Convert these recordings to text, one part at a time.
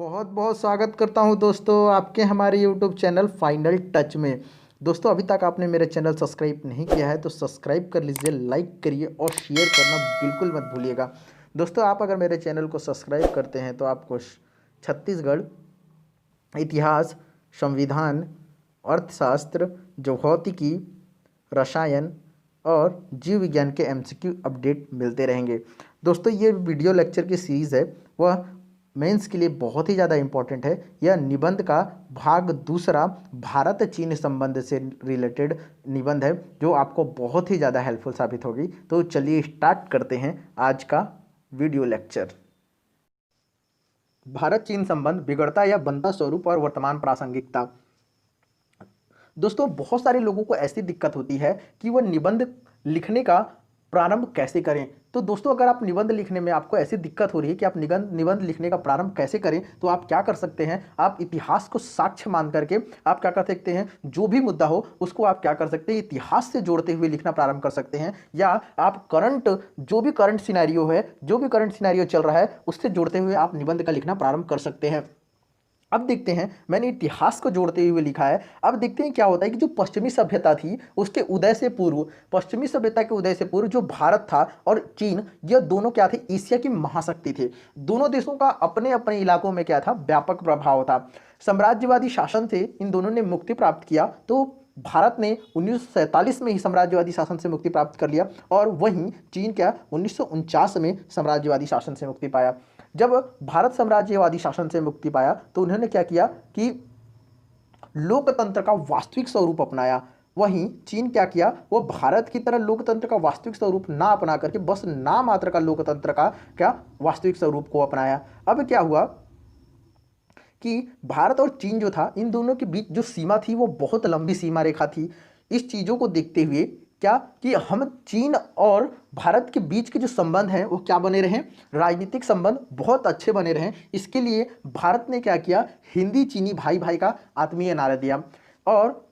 बहुत बहुत स्वागत करता हूं दोस्तों आपके हमारे यूट्यूब चैनल फाइनल टच में। दोस्तों अभी तक आपने मेरे चैनल सब्सक्राइब नहीं किया है तो सब्सक्राइब कर लीजिए, लाइक करिए और शेयर करना बिल्कुल मत भूलिएगा। दोस्तों आप अगर मेरे चैनल को सब्सक्राइब करते हैं तो आपको छत्तीसगढ़ इतिहास, संविधान, अर्थशास्त्र, भौतिकी, रसायन और जीव विज्ञान के एमसीक्यू अपडेट मिलते रहेंगे। दोस्तों ये वीडियो लेक्चर की सीरीज़ है वह मेंस के लिए बहुत ही ज़्यादा इम्पोर्टेंट है। यह निबंध का भाग दूसरा भारत चीन संबंध से रिलेटेड निबंध है जो आपको बहुत ही ज़्यादा हेल्पफुल साबित होगी। तो चलिए स्टार्ट करते हैं आज का वीडियो लेक्चर। भारत चीन संबंध बिगड़ता या बनता स्वरूप और वर्तमान प्रासंगिकता। दोस्तों बहुत सारे लोगों को ऐसी दिक्कत होती है कि वह निबंध लिखने का प्रारंभ कैसे करें। तो दोस्तों अगर आप निबंध लिखने में आपको ऐसी दिक्कत हो रही है कि आप निबंध लिखने का प्रारंभ कैसे करें, तो आप क्या कर सकते हैं, आप इतिहास को साक्ष्य मान करके आप क्या कर सकते हैं, जो भी मुद्दा हो उसको आप क्या कर सकते हैं, इतिहास से जोड़ते हुए लिखना प्रारंभ कर सकते हैं। या आप जो भी करंट सिनेरियो चल रहा है उससे जोड़ते हुए आप निबंध का लिखना प्रारंभ कर सकते हैं। अब देखते हैं, मैंने इतिहास को जोड़ते हुए लिखा है। अब देखते हैं क्या होता है कि जो पश्चिमी सभ्यता थी उसके उदय से पूर्व, पश्चिमी सभ्यता के उदय से पूर्व जो भारत था और चीन, यह दोनों क्या थे, एशिया की महाशक्ति थे। दोनों देशों का अपने अपने इलाकों में क्या था, व्यापक प्रभाव था। साम्राज्यवादी शासन से इन दोनों ने मुक्ति प्राप्त किया। तो भारत ने 1947 में ही साम्राज्यवादी शासन से मुक्ति प्राप्त कर लिया और वहीं चीन क्या 1949 में साम्राज्यवादी शासन से मुक्ति पाया। जब भारत साम्राज्यवादी शासन से मुक्ति पाया तो उन्होंने क्या किया कि लोकतंत्र का वास्तविक स्वरूप अपनाया। वहीं चीन क्या किया, वो भारत की तरह लोकतंत्र का वास्तविक स्वरूप ना अपना करके बस नाम मात्र का लोकतंत्र का क्या वास्तविक स्वरूप को अपनाया। अब क्या हुआ कि भारत और चीन जो था, इन दोनों के बीच जो सीमा थी वो बहुत लंबी सीमा रेखा थी। इस चीज़ों को देखते हुए क्या कि हम चीन और भारत के बीच के जो संबंध हैं वो क्या बने रहें, राजनीतिक संबंध बहुत अच्छे बने रहें। इसके लिए भारत ने क्या किया, हिंदी चीनी भाई भाई का आत्मीय नारा दिया। और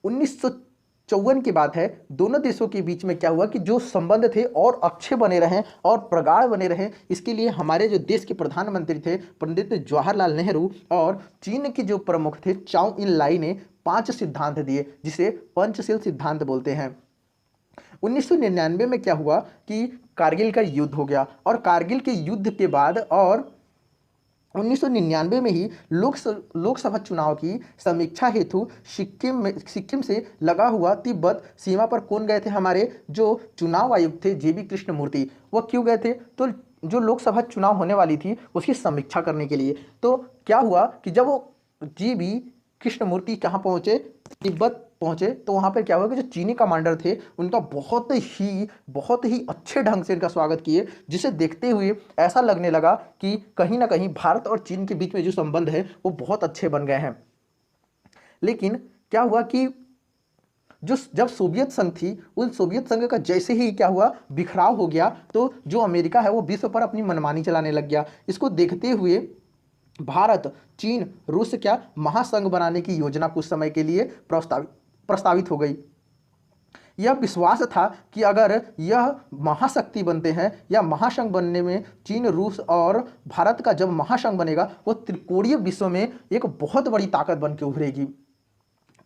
1954 की बात है, दोनों देशों के बीच में क्या हुआ कि जो संबंध थे और अच्छे बने रहें और प्रगाढ़ बने रहें, इसके लिए हमारे जो देश के प्रधानमंत्री थे पंडित जवाहरलाल नेहरू और चीन के जो प्रमुख थे चाउ इन लाई ने 5 सिद्धांत दिए जिसे पंचशील सिद्धांत बोलते हैं। 1999 में क्या हुआ कि कारगिल का युद्ध हो गया और कारगिल के युद्ध के बाद और 1999 में ही लोकसभा चुनाव की समीक्षा हेतु सिक्किम से लगा हुआ तिब्बत सीमा पर कौन गए थे, हमारे जो चुनाव आयुक्त थे JB कृष्णमूर्ति। वह क्यों गए थे, तो जो लोकसभा चुनाव होने वाली थी उसकी समीक्षा करने के लिए। तो क्या हुआ कि जब वो JB कृष्णमूर्ति कहाँ पहुँचे, तिब्बत पहुँचे, तो वहाँ पर क्या हुआ कि जो चीनी कमांडर थे उनका बहुत ही अच्छे ढंग से इनका स्वागत किए, जिसे देखते हुए ऐसा लगने लगा कि कहीं ना कहीं भारत और चीन के बीच में जो संबंध है वो बहुत अच्छे बन गए हैं। लेकिन क्या हुआ कि जब सोवियत संघ थी, उन सोवियत संघ का जैसे ही क्या हुआ बिखराव हो गया, तो जो अमेरिका है वो विश्व पर अपनी मनमानी चलाने लग गया। इसको देखते हुए भारत, चीन, रूस क्या महासंघ बनाने की योजना कुछ समय के लिए प्रस्तावित हो गई। यह विश्वास था कि अगर यह महाशक्ति बनते हैं या महासंघ बनने में चीन, रूस और भारत का जब महासंघ बनेगा वो त्रिकोणीय विश्व में एक बहुत बड़ी ताकत बन के उभरेगी।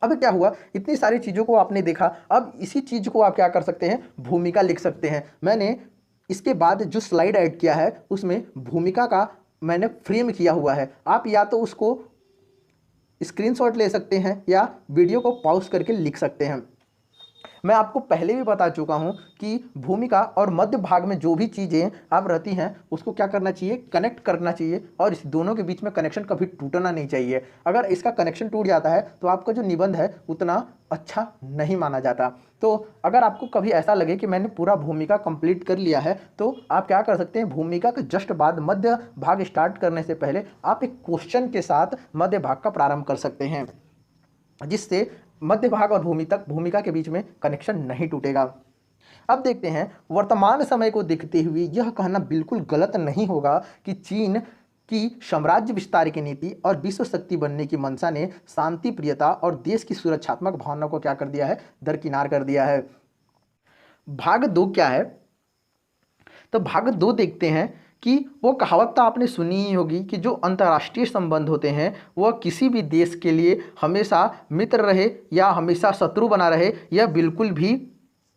अब क्या हुआ, इतनी सारी चीज़ों को आपने देखा, अब इसी चीज़ को आप क्या कर सकते हैं, भूमिका लिख सकते हैं। मैंने इसके बाद जो स्लाइड ऐड किया है उसमें भूमिका का मैंने फ्रेम किया हुआ है। आप या तो उसको स्क्रीनशॉट ले सकते हैं या वीडियो को पॉज करके लिख सकते हैं। मैं आपको पहले भी बता चुका हूं कि भूमिका और मध्य भाग में जो भी चीज़ें आप रहती हैं उसको क्या करना चाहिए, कनेक्ट करना चाहिए और इस दोनों के बीच में कनेक्शन कभी टूटना नहीं चाहिए। अगर इसका कनेक्शन टूट जाता है तो आपका जो निबंध है उतना अच्छा नहीं माना जाता। तो अगर आपको कभी ऐसा लगे कि मैंने पूरा भूमिका कंप्लीट कर लिया है तो आप क्या कर सकते हैं, भूमिका के जस्ट बाद मध्य भाग स्टार्ट करने से पहले आप एक क्वेश्चन के साथ मध्य भाग का प्रारंभ कर सकते हैं, जिससे मध्य भाग और भूमिका के बीच में कनेक्शन नहीं टूटेगा। अब देखते हैं, वर्तमान समय को देखते हुए यह कहना बिल्कुल गलत नहीं होगा कि चीन की साम्राज्य विस्तार की नीति और विश्व शक्ति बनने की मंशा ने शांति, प्रियता और देश की सुरक्षात्मक भावना को क्या कर दिया है, दरकिनार कर दिया है। भाग 2 क्या है, तो भाग 2 देखते हैं कि वो कहावत तो आपने सुनी ही होगी कि जो अंतर्राष्ट्रीय संबंध होते हैं वह किसी भी देश के लिए हमेशा मित्र रहे या हमेशा शत्रु बना रहे, यह बिल्कुल भी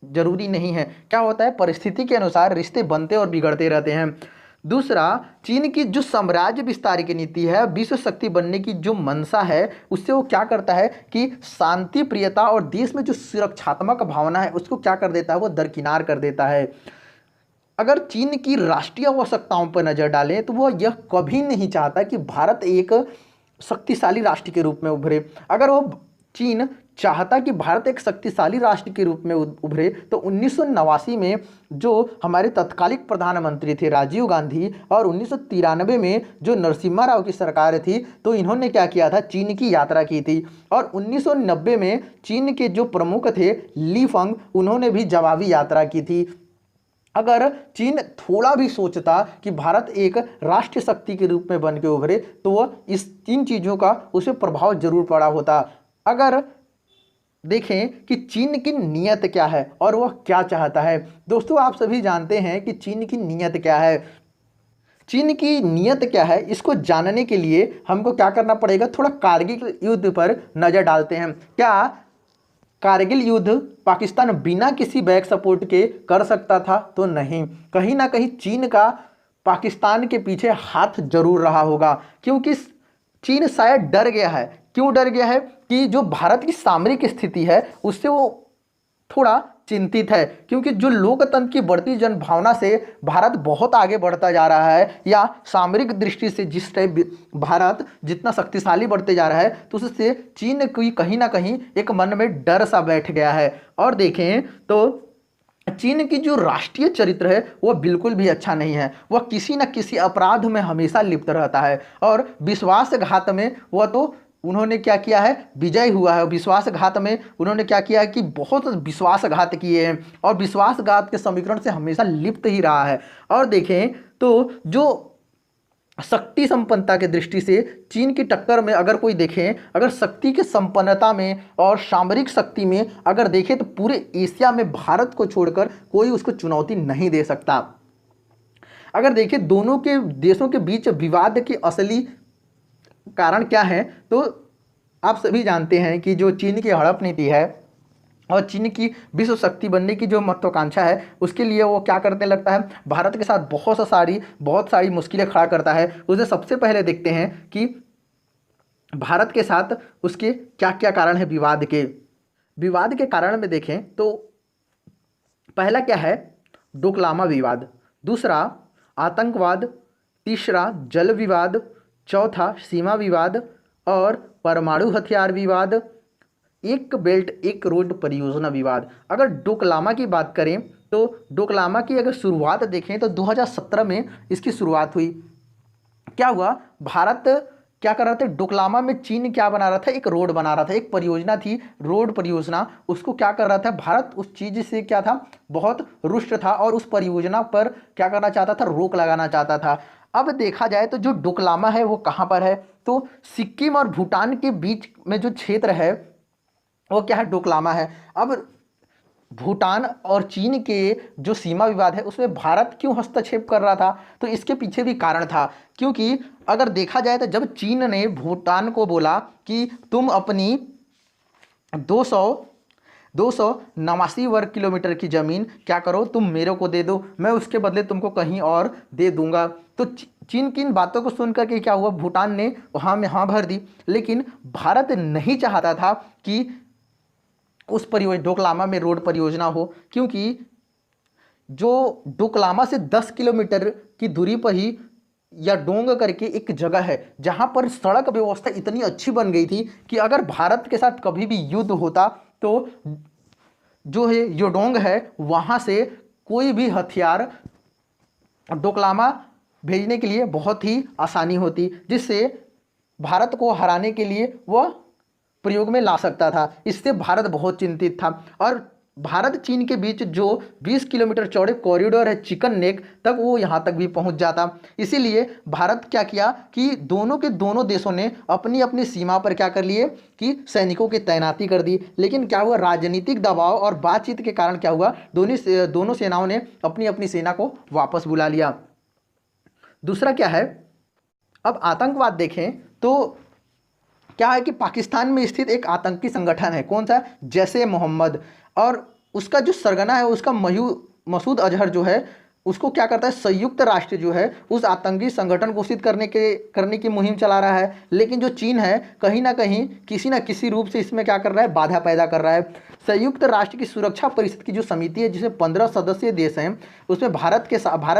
जरूरी नहीं है। क्या होता है, परिस्थिति के अनुसार रिश्ते बनते और बिगड़ते रहते हैं। दूसरा, चीन की जो साम्राज्य विस्तार की नीति है, विश्व शक्ति बनने की जो मंशा है, उससे वो क्या करता है कि शांति प्रियता और देश में जो सुरक्षात्मक भावना है उसको क्या कर देता है, वो दरकिनार कर देता है। अगर चीन की राष्ट्रीय आवश्यकताओं पर नजर डालें तो वह यह कभी नहीं चाहता कि भारत एक शक्तिशाली राष्ट्र के रूप में उभरे। अगर वो चीन चाहता कि भारत एक शक्तिशाली राष्ट्र के रूप में उभरे तो 1989 में जो हमारे तत्कालिक प्रधानमंत्री थे राजीव गांधी और 1993 में जो नरसिम्हा राव की सरकार थी, तो इन्होंने क्या किया था, चीन की यात्रा की थी। और 1990 में चीन के जो प्रमुख थे ली फंग, उन्होंने भी जवाबी यात्रा की थी। अगर चीन थोड़ा भी सोचता कि भारत एक राष्ट्रीय शक्ति के रूप में बन के उभरे तो वह इस तीन चीज़ों का उसे प्रभाव जरूर पड़ा होता। अगर देखें कि चीन की नीयत क्या है और वह क्या चाहता है, दोस्तों आप सभी जानते हैं कि चीन की नीयत क्या है। चीन की नीयत क्या है, इसको जानने के लिए हमको क्या करना पड़ेगा, थोड़ा कारगिल युद्ध पर नज़र डालते हैं। क्या कारगिल युद्ध पाकिस्तान बिना किसी बैक सपोर्ट के कर सकता था? तो नहीं, कहीं ना कहीं चीन का पाकिस्तान के पीछे हाथ जरूर रहा होगा, क्योंकि चीन शायद डर गया है। क्यों डर गया है कि जो भारत की सामरिक स्थिति है उससे वो थोड़ा चिंतित है, क्योंकि जो लोकतंत्र की बढ़ती जनभावना से भारत बहुत आगे बढ़ता जा रहा है, या सामरिक दृष्टि से जिस टाइप भारत जितना शक्तिशाली बढ़ते जा रहा है, तो उससे चीन की कहीं ना कहीं एक मन में डर सा बैठ गया है। और देखें तो चीन की जो राष्ट्रीय चरित्र है वह बिल्कुल भी अच्छा नहीं है। वह किसी न किसी अपराध में हमेशा लिप्त रहता है और विश्वासघात में वह तो उन्होंने क्या किया है, विजय हुआ है। विश्वासघात में उन्होंने क्या किया है कि बहुत विश्वासघात किए हैं और विश्वासघात के समीकरण से हमेशा लिप्त ही रहा है। और देखें तो जो शक्ति संपन्नता के दृष्टि से चीन की टक्कर में अगर कोई देखें, अगर शक्ति के संपन्नता में और सामरिक शक्ति में अगर देखें तो पूरे एशिया में भारत को छोड़कर कोई उसको चुनौती नहीं दे सकता। अगर देखें दोनों के देशों के बीच विवाद के असली कारण क्या है, तो आप सभी जानते हैं कि जो चीन की हड़प नीति है और चीन की विश्व शक्ति बनने की जो महत्वाकांक्षा है, उसके लिए वो क्या करने लगता है, भारत के साथ बहुत सारी मुश्किलें खड़ा करता है। उसे सबसे पहले देखते हैं कि भारत के साथ उसके क्या क्या कारण है विवाद के कारण में देखें तो पहला क्या है, डोकलामा विवाद, दूसरा आतंकवाद, तीसरा जल विवाद, चौथा सीमा विवाद और परमाणु हथियार विवाद, एक बेल्ट एक रोड परियोजना विवाद। अगर डोकलामा की बात करें तो डोकलामा की अगर शुरुआत देखें तो 2017 में इसकी शुरुआत हुई। क्या हुआ, भारत क्या कर रहा था, डोकलामा में चीन क्या बना रहा था, एक रोड बना रहा था, एक परियोजना थी रोड परियोजना। उसको क्या कर रहा था, भारत उस चीज़ से क्या था, बहुत रुष्ट था और उस परियोजना पर क्या करना चाहता था, रोक लगाना चाहता था। अब देखा जाए तो जो डोकलामा है वो कहाँ पर है, तो सिक्किम और भूटान के बीच में जो क्षेत्र है वो क्या है, डोकलामा है। अब भूटान और चीन के जो सीमा विवाद है उसमें भारत क्यों हस्तक्षेप कर रहा था, तो इसके पीछे भी कारण था। क्योंकि अगर देखा जाए तो जब चीन ने भूटान को बोला कि तुम अपनी 289 वर्ग किलोमीटर की ज़मीन क्या करो, तुम मेरे को दे दो, मैं उसके बदले तुमको कहीं और दे दूंगा। तो चीन की इन बातों को सुनकर के क्या हुआ, भूटान ने वहाँ में हाँ भर दी। लेकिन भारत नहीं चाहता था कि उस डोकलामा में रोड परियोजना हो, क्योंकि जो डोकलामा से 10 किलोमीटर की दूरी पर ही या डोंग करके एक जगह है जहां पर सड़क व्यवस्था इतनी अच्छी बन गई थी कि अगर भारत के साथ कभी भी युद्ध होता तो जो है योडोंग है वहां से कोई भी हथियार डोकलामा भेजने के लिए बहुत ही आसानी होती, जिससे भारत को हराने के लिए वह प्रयोग में ला सकता था। इससे भारत बहुत चिंतित था और भारत चीन के बीच जो 20 किलोमीटर चौड़े कॉरिडोर है चिकन नेक तक, वो यहाँ तक भी पहुँच जाता। इसीलिए भारत क्या किया कि दोनों देशों ने अपनी अपनी सीमा पर क्या कर लिए कि सैनिकों की तैनाती कर दी। लेकिन क्या हुआ, राजनीतिक दबाव और बातचीत के कारण क्या हुआ, दोनों सेनाओं ने अपनी अपनी सेना को वापस बुला लिया। दूसरा क्या है, अब आतंकवाद देखें तो क्या है कि पाकिस्तान में स्थित एक आतंकी संगठन है, कौन सा, जैश ए मोहम्मद, और उसका जो सरगना है उसका मसूद अजहर जो है, उसको क्या करता है, संयुक्त राष्ट्र जो है उस आतंकी संगठन घोषित करने की मुहिम चला रहा है। लेकिन जो चीन है कहीं ना कहीं किसी न किसी रूप से इसमें क्या कर रहा है, बाधा पैदा कर रहा है। संयुक्त राष्ट्र की सुरक्षा परिषद की जो समिति है जिसमें 15 सदस्यीय देश हैं, उसमें भारत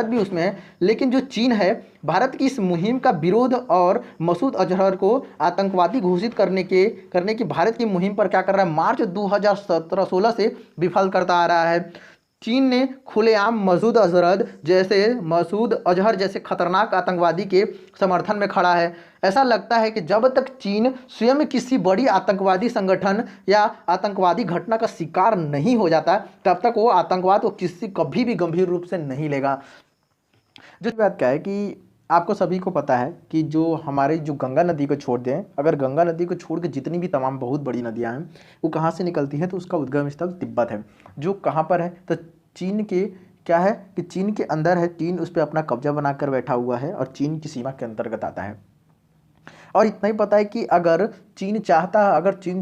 भी उसमें है, लेकिन जो चीन है भारत की इस मुहिम का विरोध और मसूद अजहर को आतंकवादी घोषित करने की भारत की मुहिम पर क्या कर रहा है, मार्च 2017-16 से विफल करता आ रहा है। चीन ने खुलेआम मसूद अजहर जैसे खतरनाक आतंकवादी के समर्थन में खड़ा है। ऐसा लगता है कि जब तक चीन स्वयं किसी बड़ी आतंकवादी संगठन या आतंकवादी घटना का शिकार नहीं हो जाता, तब तक वो आतंकवाद को कभी भी गंभीर रूप से नहीं लेगा। जो बात क्या है कि आपको सभी को पता है कि जो हमारे जो गंगा नदी को छोड़ दें, अगर गंगा नदी को छोड़ के जितनी भी तमाम बहुत बड़ी नदियां हैं वो कहाँ से निकलती हैं, तो उसका उद्गम स्थल तिब्बत है, जो कहाँ पर है, तो चीन के क्या है कि चीन के अंदर है। चीन उस पर अपना कब्जा बनाकर बैठा हुआ है और चीन की सीमा के अंतर्गत आता है। और इतना ही पता है कि अगर चीन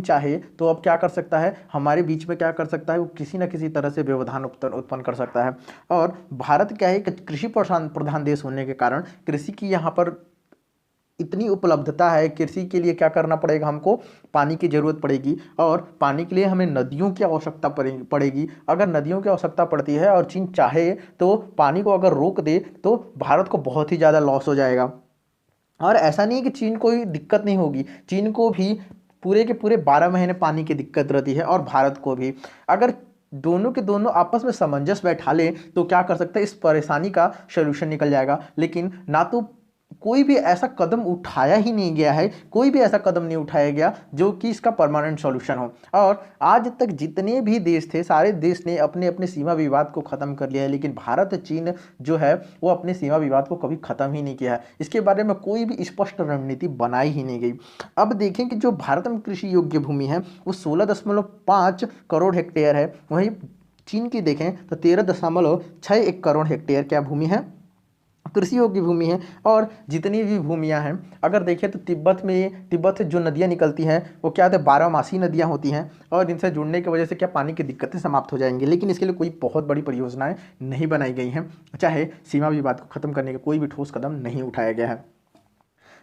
चाहे तो अब क्या कर सकता है, हमारे बीच में क्या कर सकता है, वो किसी न किसी तरह से व्यवधान उत्पन्न कर सकता है। और भारत क्या है कि कृषि प्रधान देश होने के कारण कृषि की यहाँ पर इतनी उपलब्धता है, कृषि के लिए क्या करना पड़ेगा, हमको पानी की ज़रूरत पड़ेगी और पानी के लिए हमें नदियों की आवश्यकता पड़ेगी। अगर नदियों की आवश्यकता पड़ती है और चीन चाहे तो पानी को अगर रोक दे तो भारत को बहुत ही ज़्यादा लॉस हो जाएगा। और ऐसा नहीं है कि चीन को दिक्कत नहीं होगी, चीन को भी पूरे के पूरे 12 महीने पानी की दिक्कत रहती है और भारत को भी। अगर दोनों के दोनों आपस में सामंजस्य बैठा ले तो क्या कर सकते हैं, इस परेशानी का सोल्यूशन निकल जाएगा। लेकिन ना तो कोई भी ऐसा कदम उठाया ही नहीं गया है, कोई भी ऐसा कदम नहीं उठाया गया जो कि इसका परमानेंट सॉल्यूशन हो। और आज तक जितने भी देश थे सारे देश ने अपने अपने सीमा विवाद को ख़त्म कर लिया है, लेकिन भारत चीन जो है वो अपने सीमा विवाद को कभी ख़त्म ही नहीं किया है। इसके बारे में कोई भी स्पष्ट रणनीति बनाई ही नहीं गई। अब देखें कि जो भारत में कृषि योग्य भूमि है वो 16.5 करोड़ हेक्टेयर है, वहीं चीन की देखें तो 13.61 करोड़ हेक्टेयर क्या भूमि है, कृषि योग्य भूमि है। और जितनी भी भूमियां हैं अगर देखें तो तिब्बत से जो नदियां निकलती हैं वो क्या होता है, 12 मासी नदियां होती हैं और इनसे जुड़ने की वजह से क्या पानी की दिक्कतें समाप्त हो जाएंगी। लेकिन इसके लिए कोई बहुत बड़ी परियोजनाएं नहीं बनाई गई हैं, चाहे सीमा विवाद को ख़त्म करने का कोई भी ठोस कदम नहीं उठाया गया है।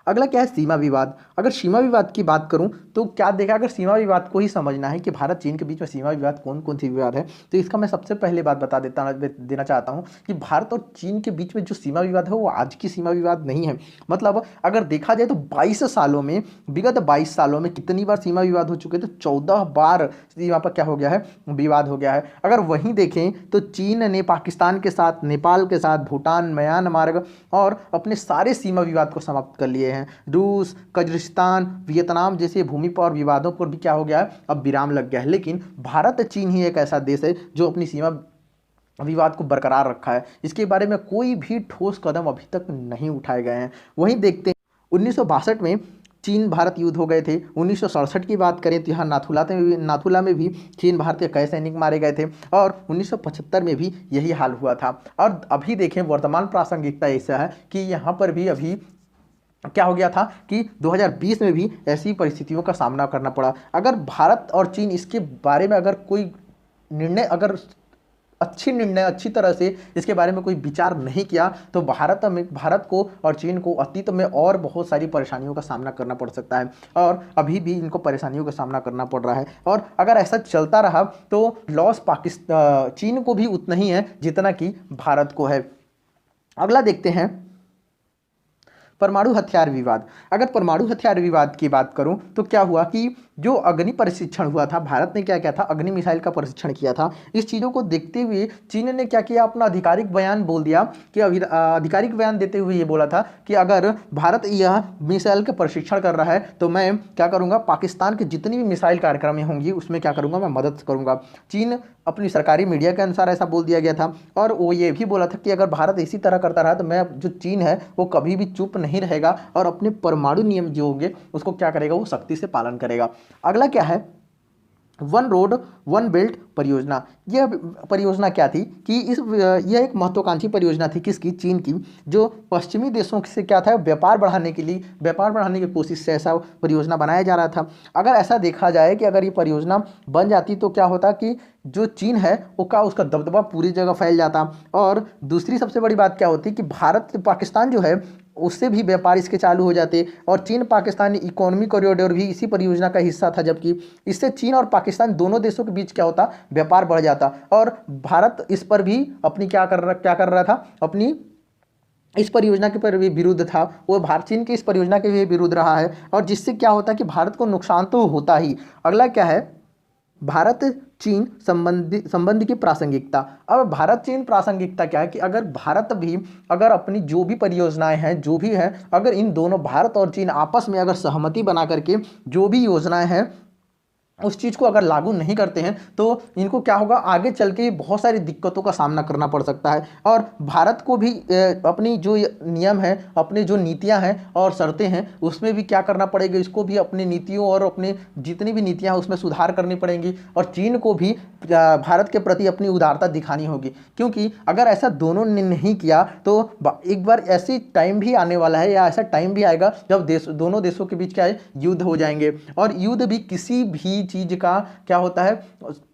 अगला क्या है, सीमा विवाद। अगर सीमा विवाद की बात करूं तो क्या देखा, अगर सीमा विवाद को ही समझना है कि भारत चीन के बीच में सीमा विवाद कौन कौन सी विवाद है, तो इसका मैं सबसे पहले बात देना चाहता हूं कि भारत और चीन के बीच में जो सीमा विवाद है वो आज की सीमा विवाद नहीं है। मतलब अगर देखा जाए तो 22 सालों में, विगत 22 सालों में कितनी बार सीमा विवाद हो चुके, तो 14 बार सीमा पर क्या हो गया है, विवाद हो गया है। अगर वहीं देखें तो चीन ने पाकिस्तान के साथ, नेपाल के साथ, भूटान, म्यांमार और अपने सारे सीमा विवाद को समाप्त कर लिए हैं। रूस, कजाकिस्तान, वियतनाम जैसे भूमि पर विवादों पर भी क्या हो गया है, अब विराम लग गया है। लेकिन भारत चीन ही एक ऐसा देश है जो अपनी सीमा विवाद को बरकरार रखा है। इसके बारे में कोई भी ठोस कदम अभी तक नहीं उठाए गए हैं। वहीं देखते हैं 1962 में चीन भारत युद्ध हो गए थे। 1967 की बात करें तो यहाँ नाथुला में भी चीन भारत के कई सैनिक मारे गए थे और 1975 में भी यही हाल हुआ था। और अभी देखें वर्तमान प्रासंगिकता ऐसा है कि यहाँ पर भी अभी क्या हो गया था कि 2020 में भी ऐसी परिस्थितियों का सामना करना पड़ा। अगर भारत और चीन इसके बारे में अगर कोई निर्णय, अगर अच्छी तरह से इसके बारे में कोई विचार नहीं किया तो भारत को और चीन को अतीत में और बहुत सारी परेशानियों का सामना करना पड़ सकता है और अभी भी इनको परेशानियों का सामना करना पड़ रहा है। और अगर ऐसा चलता रहा तो लॉस चीन को भी उतना ही है जितना कि भारत को है। अगला देखते हैं परमाणु हथियार विवाद। अगर परमाणु हथियार विवाद की बात करूं तो क्या हुआ कि जो अग्नि प्रशिक्षण हुआ था, भारत ने क्या किया था, अग्नि मिसाइल का प्रशिक्षण किया था। इस चीज़ों को देखते हुए चीन ने क्या किया, अपना आधिकारिक बयान बोल दिया कि आधिकारिक बयान देते हुए ये बोला था कि अगर भारत यह मिसाइल का प्रशिक्षण कर रहा है तो मैं क्या करूँगा, पाकिस्तान के जितनी भी मिसाइल कार्यक्रम होंगी उसमें क्या करूँगा, मैं मदद करूँगा। चीन अपनी सरकारी मीडिया के अनुसार ऐसा बोल दिया गया था और वो ये भी बोला था कि अगर भारत इसी तरह करता रहा तो मैं, जो चीन है वो कभी भी चुप नहीं रहेगा और अपने परमाणु नियम जो होंगे उसको क्या करेगा, वो सख्ती से पालन करेगा। अगला क्या है, वन रोड वन बेल्ट परियोजना। यह परियोजना क्या थी कि यह एक महत्वाकांक्षी परियोजना थी किसकी, चीन की, जो पश्चिमी देशों से क्या था, व्यापार बढ़ाने के लिए, व्यापार बढ़ाने की कोशिश से ऐसा परियोजना बनाया जा रहा था। अगर ऐसा देखा जाए कि अगर ये परियोजना बन जाती तो क्या होता कि जो चीन है वो का उसका दबदबा पूरी जगह फैल जाता। और दूसरी सबसे बड़ी बात क्या होती कि भारत पाकिस्तान जो है उससे भी व्यापार इसके चालू हो जाते, और चीन पाकिस्तान इकोनॉमिक कॉरिडोर भी इसी परियोजना का हिस्सा था, जबकि इससे चीन और पाकिस्तान दोनों देशों के बीच क्या होता, व्यापार बढ़ जाता। और भारत इस पर भी अपनी क्या कर रहा था, अपनी इस परियोजना के पर भी विरुद्ध था, वो भारत चीन की इस परियोजना के भी विरुद्ध रहा है, और जिससे क्या होता है कि भारत को नुकसान तो होता ही। अगला क्या है, भारत चीन संबंध की प्रासंगिकता। अब भारत चीन प्रासंगिकता क्या है कि अगर भारत भी अगर अपनी जो भी परियोजनाएं हैं जो भी हैं, अगर इन दोनों भारत और चीन आपस में अगर सहमति बना करके जो भी योजनाएं हैं उस चीज़ को अगर लागू नहीं करते हैं तो इनको क्या होगा, आगे चल के बहुत सारी दिक्कतों का सामना करना पड़ सकता है। और भारत को भी अपनी जो नियम है, अपनी जो नीतियां हैं और शर्तें हैं उसमें भी क्या करना पड़ेगा, इसको भी अपनी नीतियों और अपने जितनी भी नीतियां हैं उसमें सुधार करनी पड़ेंगी। और चीन को भी भारत के प्रति अपनी उदारता दिखानी होगी, क्योंकि अगर ऐसा दोनों ने नहीं किया तो एक बार ऐसी टाइम भी आने वाला है, या ऐसा टाइम भी आएगा जब दोनों देशों के बीच क्या है, युद्ध हो जाएंगे। और युद्ध भी किसी भी चीज का क्या होता है,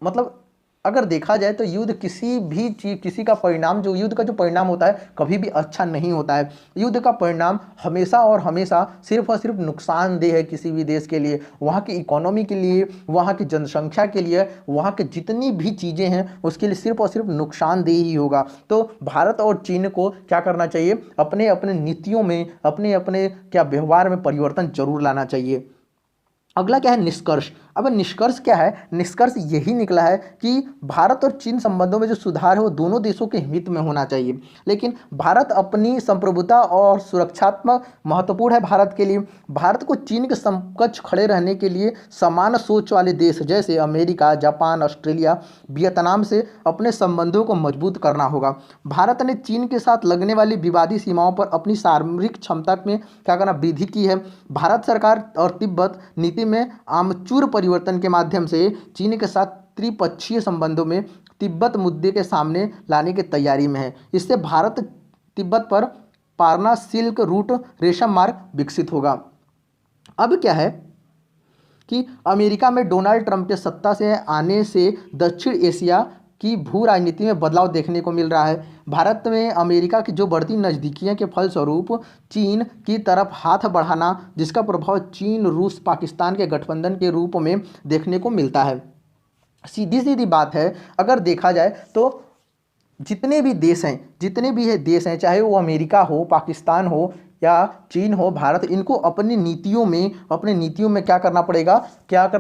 मतलब अगर देखा जाए तो युद्ध किसी भी चीज, किसी का परिणाम, जो युद्ध का जो परिणाम होता है कभी भी अच्छा नहीं होता है। युद्ध का परिणाम हमेशा और हमेशा सिर्फ और सिर्फ नुकसानदेह है किसी भी देश के लिए, वहाँ की इकोनॉमी के लिए, वहाँ की जनसंख्या के लिए, वहाँ के जितनी भी चीज़ें हैं उसके लिए सिर्फ और सिर्फ नुकसानदेह ही होगा। तो भारत और चीन को क्या करना चाहिए, अपने अपने नीतियों में, अपने अपने क्या व्यवहार में परिवर्तन जरूर लाना चाहिए। अगला क्या है, निष्कर्ष। अब निष्कर्ष क्या है, निष्कर्ष यही निकला है कि भारत और चीन संबंधों में जो सुधार है वो दोनों देशों के हित में होना चाहिए, लेकिन भारत अपनी संप्रभुता और सुरक्षात्मक महत्वपूर्ण है भारत के लिए। भारत को चीन के समकक्ष खड़े रहने के लिए समान सोच वाले देश जैसे अमेरिका, जापान, ऑस्ट्रेलिया, वियतनाम से अपने संबंधों को मजबूत करना होगा। भारत ने चीन के साथ लगने वाली विवादी सीमाओं पर अपनी सामरिक क्षमता में क्या करना, वृद्धि की है। भारत सरकार और तिब्बत नीति में आमचूर परिवर्तन के माध्यम से चीन के साथ त्रिपक्षीय संबंधों में तिब्बत मुद्दे के सामने लाने की तैयारी में है। इससे भारत तिब्बत पर पारना सिल्क रूट रेशम मार्ग विकसित होगा। अब क्या है कि अमेरिका में डोनाल्ड ट्रंप के सत्ता से आने से दक्षिण एशिया की भू राजनीति में बदलाव देखने को मिल रहा है। भारत में अमेरिका की जो बढ़ती नज़दीकियों के फलस्वरूप चीन की तरफ हाथ बढ़ाना, जिसका प्रभाव चीन, रूस, पाकिस्तान के गठबंधन के रूप में देखने को मिलता है। सीधी सीधी बात है, अगर देखा जाए तो जितने भी देश हैं, चाहे वो अमेरिका हो, पाकिस्तान हो या चीन हो, भारत, इनको अपनी नीतियों में क्या करना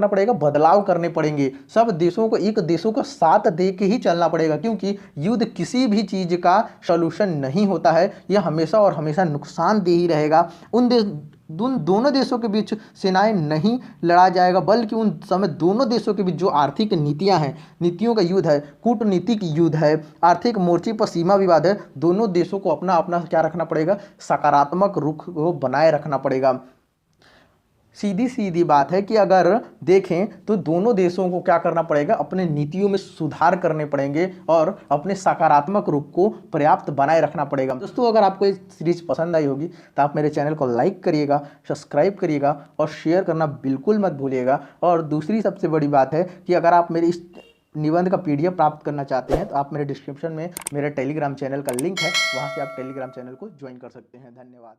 पड़ेगा, बदलाव करने पड़ेंगे। सब देशों को एक देशों का साथ दे के ही चलना पड़ेगा, क्योंकि युद्ध किसी भी चीज़ का सॉल्यूशन नहीं होता है, यह हमेशा और हमेशा नुकसानदेह ही रहेगा। दोनों देशों के बीच सेनाएं नहीं लड़ा जाएगा, बल्कि उन समय दोनों देशों के बीच जो आर्थिक नीतियां हैं, नीतियों का युद्ध है, कूटनीतिक युद्ध है, आर्थिक मोर्चे पर सीमा विवाद है, दोनों देशों को अपना अपना क्या रखना पड़ेगा, सकारात्मक रुख को बनाए रखना पड़ेगा। सीधी सीधी बात है कि अगर देखें तो दोनों देशों को क्या करना पड़ेगा, अपने नीतियों में सुधार करने पड़ेंगे और अपने सकारात्मक रूप को पर्याप्त बनाए रखना पड़ेगा। दोस्तों, अगर आपको ये सीरीज पसंद आई होगी तो आप मेरे चैनल को लाइक करिएगा, सब्सक्राइब करिएगा और शेयर करना बिल्कुल मत भूलिएगा। और दूसरी सबसे बड़ी बात है कि अगर आप मेरी इस निबंध का PDF प्राप्त करना चाहते हैं तो आप मेरे डिस्क्रिप्शन में मेरे टेलीग्राम चैनल का लिंक है, वहाँ से आप टेलीग्राम चैनल को ज्वाइन कर सकते हैं। धन्यवाद।